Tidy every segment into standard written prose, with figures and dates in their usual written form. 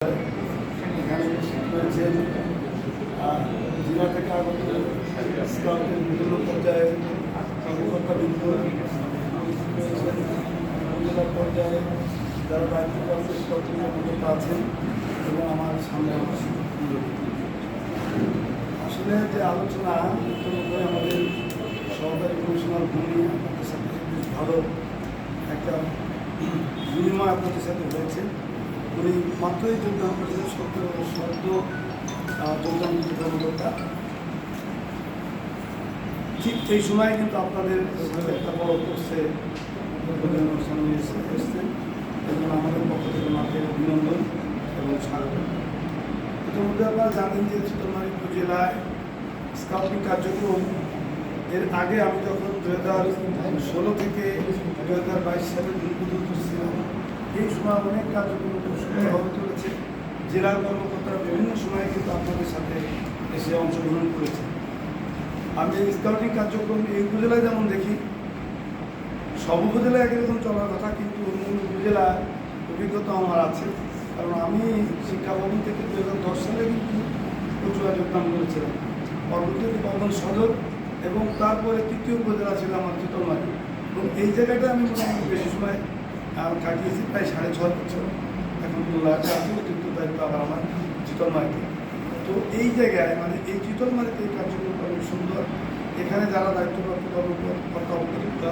এখানে রয়েছেন জেলা থেকে আগত স্কাউটের বিভিন্ন পর্যায়ে কর্মকর্তাবৃন্দ রয়েছেন, উপজেলা পর্যায়ে যারা দায়িত্বপ্রাপ্ত স্কাউটের কর্মকর্তা আছেন এবং আমার সামনে আসলে যে আলোচনা ইতিমধ্যে আমাদের সহকারী কমিশনার ভূমি আপনাদের সাথে বেশ ভালো একটা বিনিময় আপনাদের সাথে হয়েছে। উনি মাত্রই যোগদান করেছেন 70 শব্দ যোগদান কর্মকর্তা। ঠিক এই সময় কিন্তু আপনাদের একটা বড় কোর্সে অনুষ্ঠানে এসেছেন এবং আমাদের পক্ষ থেকে মাকে অভিনন্দন এবং স্বাগত। ইতিমধ্যে আপনারা জানেন যে চিতলমারী উপজেলায় স্কাউটিং কার্যক্রম এর আগে আমি যখন 2016 থেকে 2022 সালের পর্যন্ত ছিলাম, এই সময় অনেক কার্যক্রম খুব সুন্দরভাবে চলেছে। জেলার কর্মকর্তারা বিভিন্ন সময়ে কিন্তু আপনাদের সাথে এসে অংশগ্রহণ করেছে। আমি এই স্কাউটিং কার্যক্রম এই উপজেলায় যেমন দেখি, সব উপজেলায় একরকম চলার কথা, কিন্তু অন্য উপজেলায় অভিজ্ঞতা আমার আছে। কারণ আমি শিক্ষা ভবন থেকে 2010 সালে কিন্তু প্রচুর যোগদান করেছিলাম। পরবর্তীতে বর্ধমান সদর এবং তারপরে তৃতীয় উপজেলা ছিল আমার চিতলমারী, এবং এই জায়গাটা আমি মোটামুটি বেশি সময় কাটিয়েছি, প্রায় 6.5 বছর। এখন আছে অতিরিক্ত দায়িত্ব আবার আমার চিতলমারীতে। তো এই জায়গায় মানে এই চিতলমারীতে এই কার্যক্রম অনেক সুন্দর। এখানে যারা দায়িত্বপ্রাপ্ত কর্মকর্তা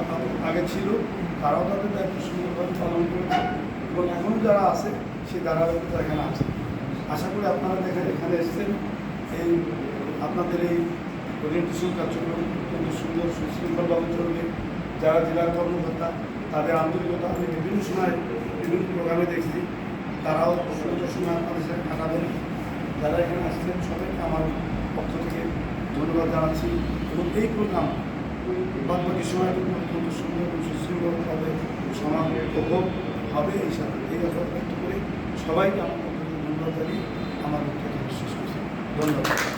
আগে ছিল তারাও তাদের দায়িত্ব সুন্দরভাবে পালন করেছে, এবং এখনও যারা আছে সেই ধারাবাহিকতা এখানে আছে। আশা করি আপনারা দেখেন এখানে এসেছেন, এই আপনাদের এই ওরিয়েন্টেশন কার্যক্রম অত্যন্ত সুন্দর সুশৃঙ্খলভাবে চলবে। যারা জেলার কর্মকর্তা তাদের আন্তরিকতা আমি বিভিন্ন সময় বিভিন্ন প্রোগ্রামে দেখছি, তারাও সুন্দর সময় আপনাদের সাথে কাটাবেন। যারা এখানে আসছেন সবাইকে আমার পক্ষ থেকে ধন্যবাদ জানাচ্ছি, এবং এই প্রোগ্রাম বাদবাকি সময়টুকু অত্যন্ত সুন্দর এবং সুশৃঙ্খলভাবে সমাপ্ত হবে এই সাথে এই আশা ব্যক্ত করে সবাইকে আমার পক্ষ থেকে ধন্যবাদ জানিয়ে আমার পক্ষ থেকে শেষ করছি। ধন্যবাদ।